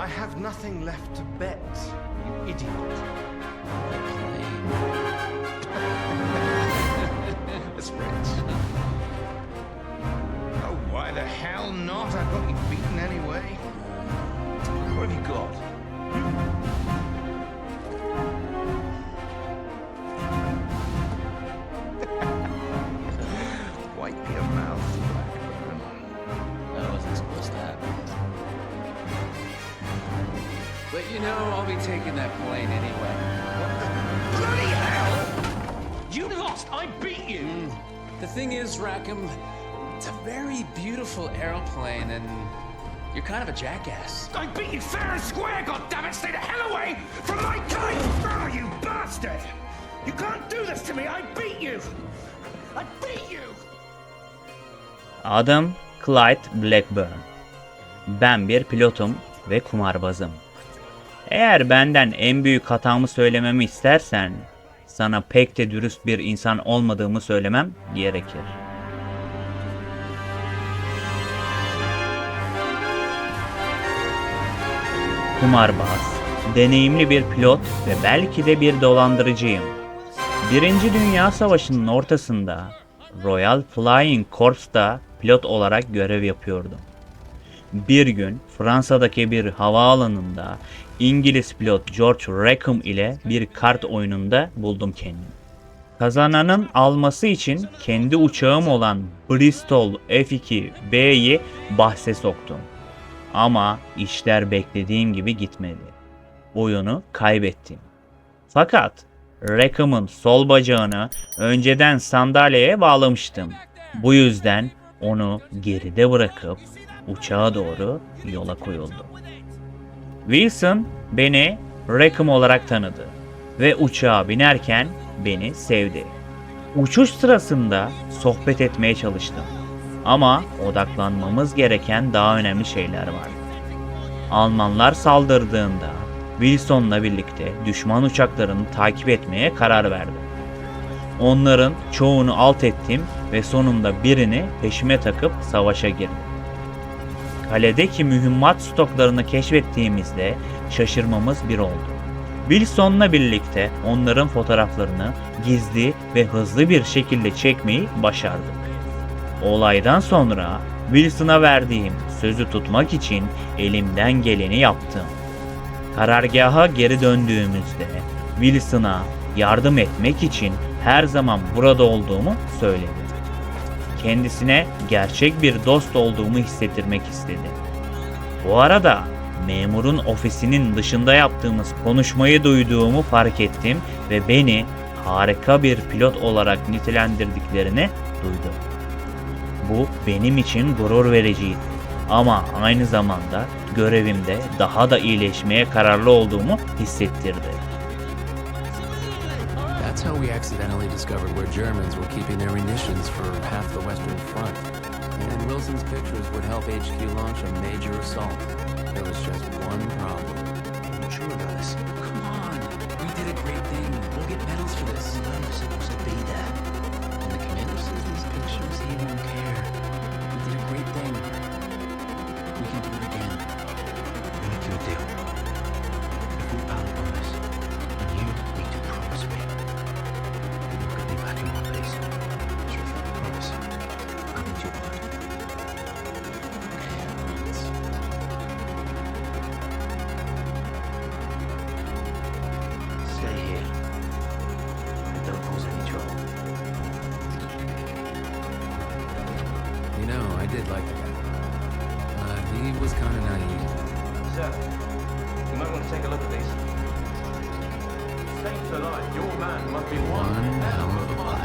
I have nothing left to bet, you idiot. It's rich. Oh, why the hell not? I've got you beaten anyway. What have you got? Wipe your mouth, Blackburn. That wasn't supposed to happen. But you know, I'll be taking that plane anyway. Bloody hell! You lost! I beat you! The thing is, Rackham, it's a very beautiful aeroplane, and you're kind of a jackass. I beat you fair and square, goddammit! Stay the hell away from my kind! Oh, you bastard! You can't do this to me! I beat you! I beat you! Adım Clyde Blackburn. Ben bir pilotum ve kumarbazım. Eğer benden en büyük hatamı söylememi istersen, sana pek de dürüst bir insan olmadığımı söylemem gerekir. Kumarbaz, deneyimli bir pilot ve belki de bir dolandırıcıyım. Birinci Dünya Savaşı'nın ortasında Royal Flying Corps'ta pilot olarak görev yapıyordum. Bir gün Fransa'daki bir havaalanında İngiliz pilot George Rackham ile bir kart oyununda buldum kendimi. Kazananın alması için kendi uçağım olan Bristol F2B'yi bahse soktum. Ama işler beklediğim gibi gitmedi. Oyunu kaybettim. Fakat Rackham'ın sol bacağını önceden sandalyeye bağlamıştım. Bu yüzden onu geride bırakıp uçağa doğru yola koyuldum. Wilson beni Rackham olarak tanıdı ve uçağa binerken beni sevdi. Uçuş sırasında sohbet etmeye çalıştım ama odaklanmamız gereken daha önemli şeyler vardı. Almanlar saldırdığında Wilson'la birlikte düşman uçaklarını takip etmeye karar verdim. Onların çoğunu alt ettim ve sonunda birini peşime takıp savaşa girdim. Kaledeki mühimmat stoklarını keşfettiğimizde şaşırmamız bir oldu. Wilson'la birlikte onların fotoğraflarını gizli ve hızlı bir şekilde çekmeyi başardık. Olaydan sonra Wilson'a verdiğim sözü tutmak için elimden geleni yaptım. Karargaha geri döndüğümüzde Wilson'a yardım etmek için her zaman burada olduğumu söyledim. Kendisine gerçek bir dost olduğumu hissettirmek istedi. Bu arada memurun ofisinin dışında yaptığımız konuşmayı duyduğumu fark ettim ve beni harika bir pilot olarak nitelendirdiklerini duydum. Bu benim için gurur vericiydi ama aynı zamanda görevimde daha da iyileşmeye kararlı olduğumu hissettirdi. That's how we accidentally discovered where Germans were keeping their munitions for half the Western Front. And Wilson's pictures would help HQ launch a major assault. There was just one problem. You sure about this? Come on, we did a great thing. We'll get medals for this. I'm supposed to be there. When the commander sees these pictures, he won't care. We did a great thing. We can do it again. We need to do a deal. If we part on this, and you need to promise me that you'll get me back in one piece. Truth, promise. I need your word. Stay here. And don't cause any trouble. You know, I did like the guy. He was kind of naive. Sir, you might want to take a look at these. Saints alive, your man must be One hell of a pilot.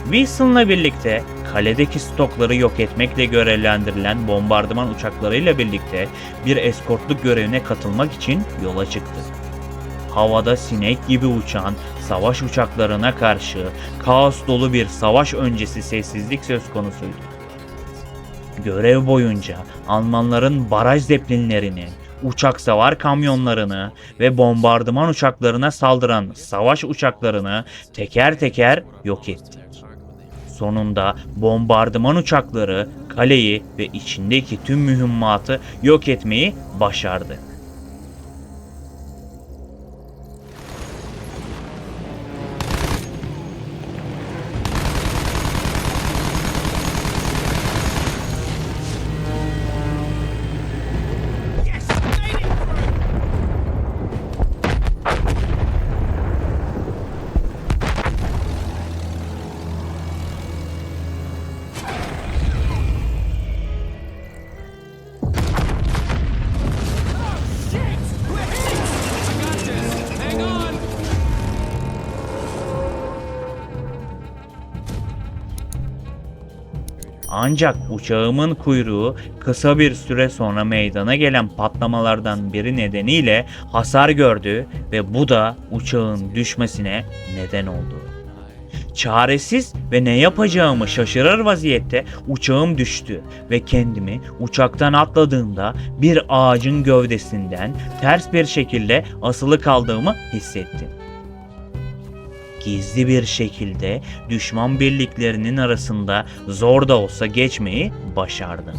Wilson'la birlikte kaledeki stokları yok etmekle görevlendirilen bombardıman uçaklarıyla birlikte bir eskortluk görevine katılmak için yola çıktık. Havada sinek gibi uçan savaş uçaklarına karşı kaos dolu bir savaş öncesi sessizlik söz konusuydu. Görev boyunca Almanların baraj zeplinlerini, uçak savar kamyonlarını ve bombardıman uçaklarına saldıran savaş uçaklarını teker teker yok ettik. Sonunda bombardıman uçakları kaleyi ve içindeki tüm mühimmatı yok etmeyi başardı. Ancak uçağımın kuyruğu kısa bir süre sonra meydana gelen patlamalardan biri nedeniyle hasar gördü ve bu da uçağın düşmesine neden oldu. Çaresiz ve ne yapacağımı şaşırır vaziyette uçağım düştü ve kendimi uçaktan atladığımda bir ağacın gövdesinden ters bir şekilde asılı kaldığımı hissettim. Gizli bir şekilde düşman birliklerinin arasında zor da olsa geçmeyi başardım.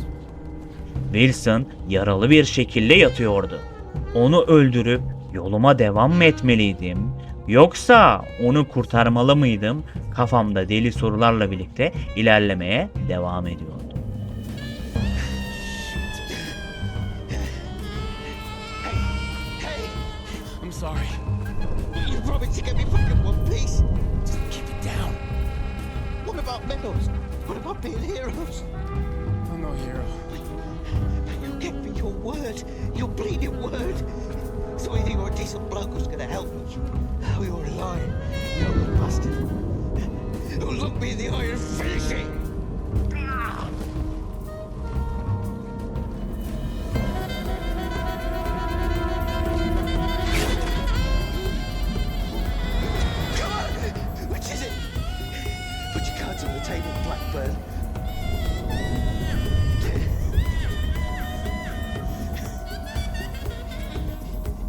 Wilson yaralı bir şekilde yatıyordu. Onu öldürüp yoluma devam mı etmeliydim? Yoksa onu kurtarmalı mıydım? Kafamda deli sorularla birlikte ilerlemeye devam ediyordum. I'm sorry. You promised to get me back in one piece. Just keep it down. What about medals? What about being heroes? I'm no hero. You gave me your word, your bleeding word. So either you're a decent bloke who's gonna help me, or you're a liar, you're a little bastard. Who'll look me in the eye and finish it. Come on! Which is it? Put your cards on the table, Blackburn.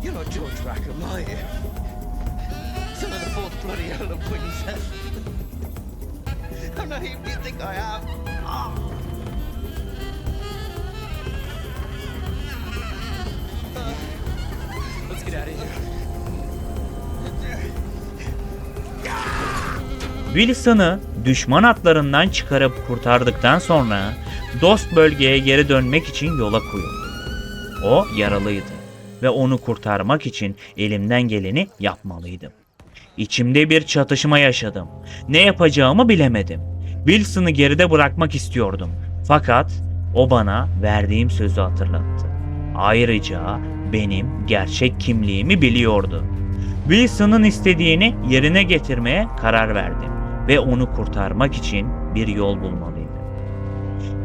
You're not George Rackham, are you? Son of the fourth bloody Earl of Windsor. How naive do you think I am? Ah. Let's get out of here. Wilson'ı düşman atlarından çıkarıp kurtardıktan sonra dost bölgeye geri dönmek için yola koyuldu. O yaralıydı ve onu kurtarmak için elimden geleni yapmalıydım. İçimde bir çatışma yaşadım. Ne yapacağımı bilemedim. Wilson'ı geride bırakmak istiyordum. Fakat o bana verdiğim sözü hatırlattı. Ayrıca benim gerçek kimliğimi biliyordu. Wilson'ın istediğini yerine getirmeye karar verdim ve onu kurtarmak için bir yol bulmalıydım.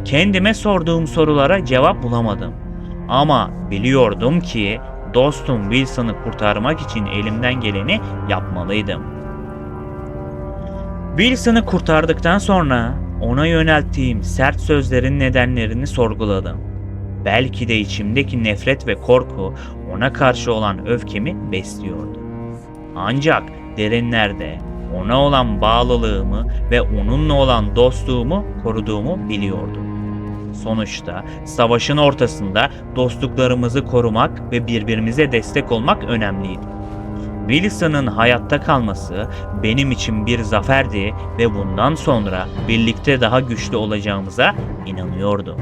Kendime sorduğum sorulara cevap bulamadım. Ama biliyordum ki dostum Wilson'ı kurtarmak için elimden geleni yapmalıydım. Wilson'ı kurtardıktan sonra ona yönelttiğim sert sözlerin nedenlerini sorguladım. Belki de içimdeki nefret ve korku ona karşı olan öfkemi besliyordu. Ancak derinlerde ona olan bağlılığımı ve onunla olan dostluğumu koruduğumu biliyordum. Sonuçta savaşın ortasında dostluklarımızı korumak ve birbirimize destek olmak önemliydi. Wilson'ın hayatta kalması benim için bir zaferdi ve bundan sonra birlikte daha güçlü olacağımıza inanıyordum.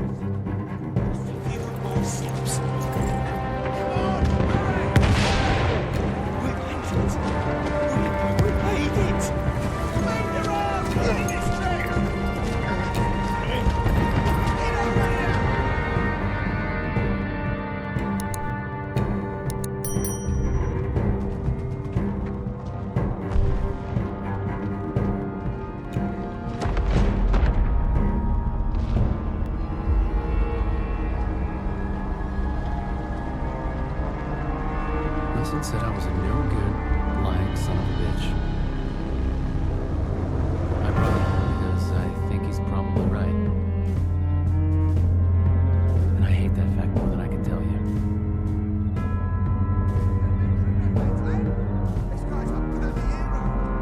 Wilson said I was a no good, lying son of a bitch. I brought it up because I think he's probably right. And I hate that fact more than I can tell you.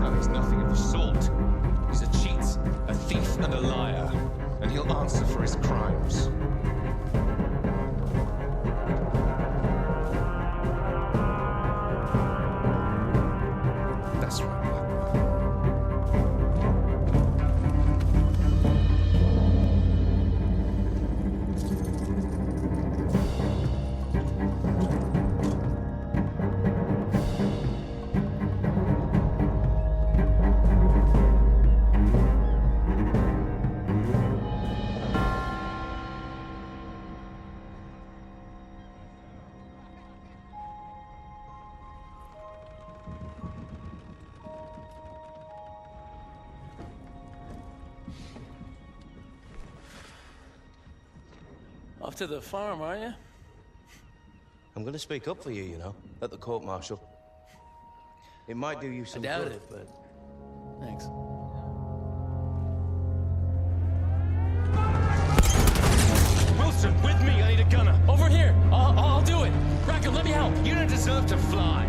No, he's nothing of the sort. He's a cheat, a thief, Off to the farm, are you? I'm gonna speak up for you, you know, at the court martial. It might do you I some doubt good. it, but thanks. Wilson, with me. I need a gunner. Over here. I'll do it. Raccoon, let me help. You don't deserve to fly.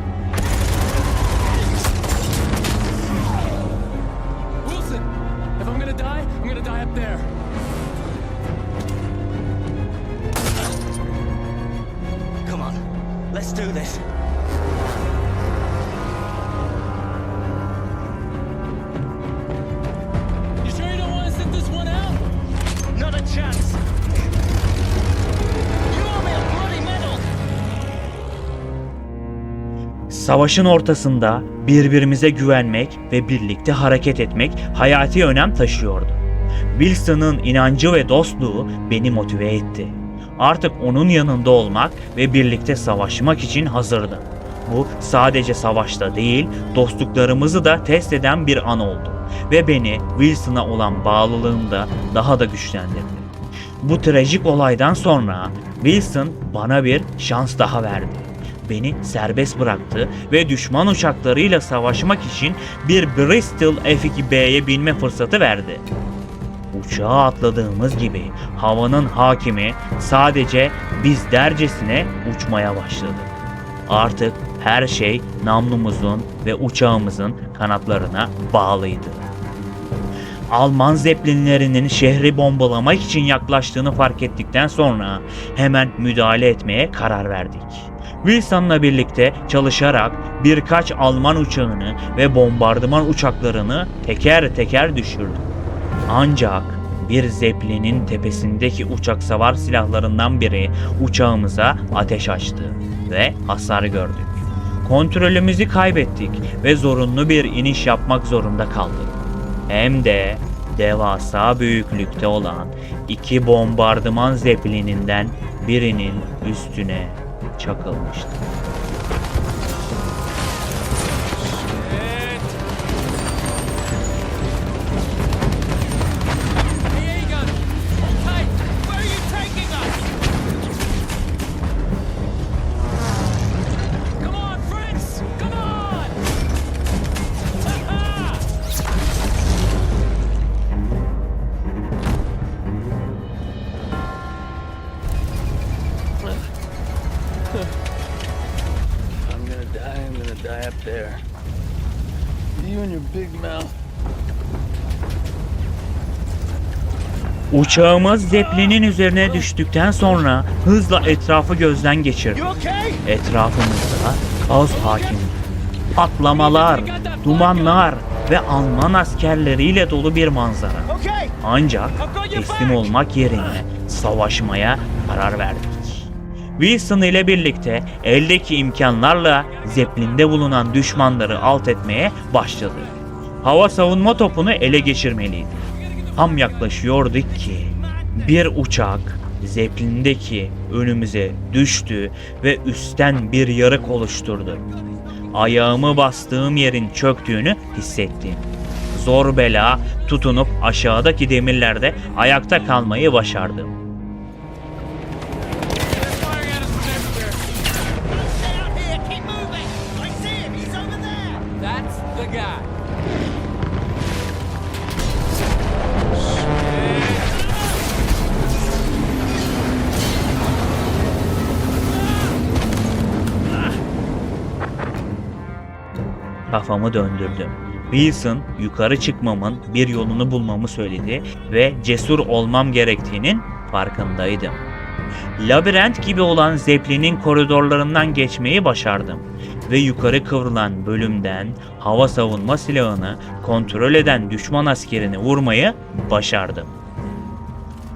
Wilson, if I'm gonna die up there. Come on, let's do this. You sure you don't want to sit this one out? Not a chance. You owe me a bloody medal. Savaşın ortasında birbirimize güvenmek ve birlikte hareket etmek hayati önem taşıyordu. Wilson'ın inancı ve dostluğu beni motive etti. Artık onun yanında olmak ve birlikte savaşmak için hazırdım. Bu sadece savaşta değil, dostluklarımızı da test eden bir an oldu ve beni Wilson'a olan bağlılığımda daha da güçlendirdi. Bu trajik olaydan sonra Wilson bana bir şans daha verdi. Beni serbest bıraktı ve düşman uçaklarıyla savaşmak için bir Bristol F-2B'ye binme fırsatı verdi. Uçağa atladığımız gibi havanın hakimi sadece biz dercesine uçmaya başladı. Artık her şey namlumuzun ve uçağımızın kanatlarına bağlıydı. Alman zeplinlerinin şehri bombalamak için yaklaştığını fark ettikten sonra hemen müdahale etmeye karar verdik. Wilson'la birlikte çalışarak birkaç Alman uçağını ve bombardıman uçaklarını teker teker düşürdük. Ancak bir zeplinin tepesindeki uçak savar silahlarından biri uçağımıza ateş açtı ve hasar gördük. Kontrolümüzü kaybettik ve zorunlu bir iniş yapmak zorunda kaldık. Hem de devasa büyüklükte olan 2 bombardıman zeplininden birinin üstüne çakılmıştı. Hey, A-gun. Hold tight. Where are you taking us? Come on, Fritz. Come on. Ha-ha! I'm gonna die up there. You and your big mouth. Uçağımız zeplinin üzerine düştükten sonra hızla etrafı gözden geçirdik. You okay? Etrafımızda kaos hakimdi. Patlamalar, dumanlar ve Alman askerleriyle dolu bir manzara. Okay. Ancak teslim olmak yerine savaşmaya karar verdik. Wilson ile birlikte eldeki imkanlarla zeplinde bulunan düşmanları alt etmeye başladı. Hava savunma topunu ele geçirmeliydi. Tam yaklaşıyorduk ki bir uçak zeplindeki önümüze düştü ve üstten bir yarık oluşturdu. Ayağımı bastığım yerin çöktüğünü hissettim. Zor bela tutunup aşağıdaki demirlerde ayakta kalmayı başardım. Stay out here. Keep moving. I see him. He's over there. That's the guy. Kafamı döndürdüm. Wilson yukarı çıkmamın bir yolunu bulmamı söyledi ve cesur olmam gerektiğinin farkındaydım. Labirent gibi olan zeplinin koridorlarından geçmeyi başardım ve yukarı kıvrılan bölümden hava savunma silahını kontrol eden düşman askerini vurmayı başardım.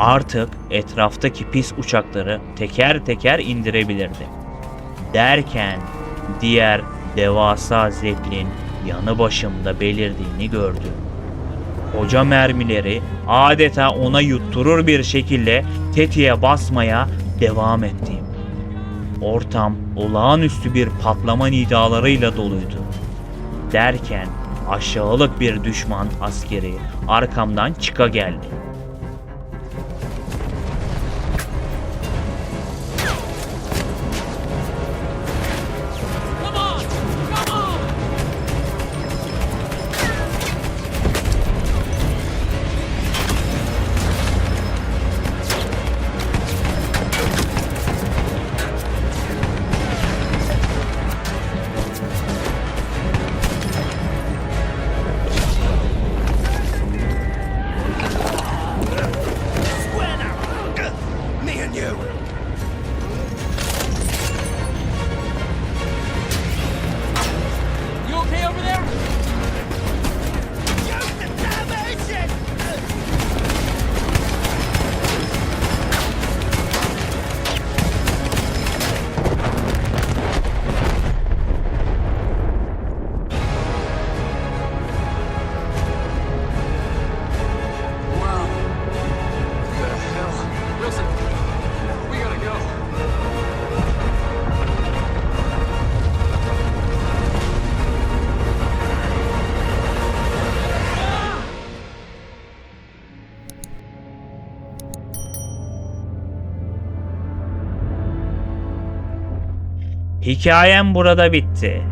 Artık etraftaki pis uçakları teker teker indirebilirdim. Derken diğer devasa zeplin yanı başımda belirdiğini gördüm. Koca mermileri adeta ona yutturur bir şekilde tetiğe basmaya devam ettim. Ortam olağanüstü bir patlama nidalarıyla doluydu. Derken aşağılık bir düşman askeri arkamdan çıka geldi. Hikayem burada bitti.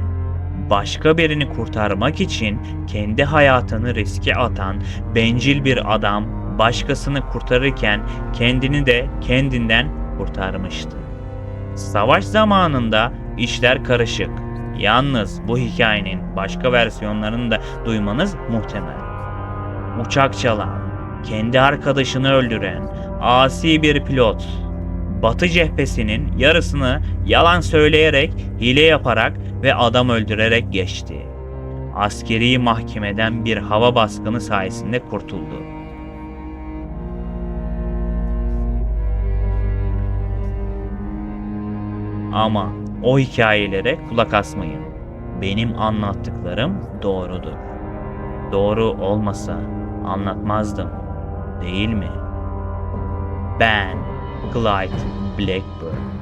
Başka birini kurtarmak için kendi hayatını riske atan bencil bir adam başkasını kurtarırken kendini de kendinden kurtarmıştı. Savaş zamanında işler karışık. Yalnız bu hikayenin başka versiyonlarını da duymanız muhtemel. Uçak çalan, kendi arkadaşını öldüren, asi bir pilot, Batı cephesinin yarısını yalan söyleyerek, hile yaparak ve adam öldürerek geçti. Askeri mahkemeden bir hava baskını sayesinde kurtuldu. Ama o hikayelere kulak asmayın. Benim anlattıklarım doğrudur. Doğru olmasa anlatmazdım, değil mi? Ben Clyde Blackburn.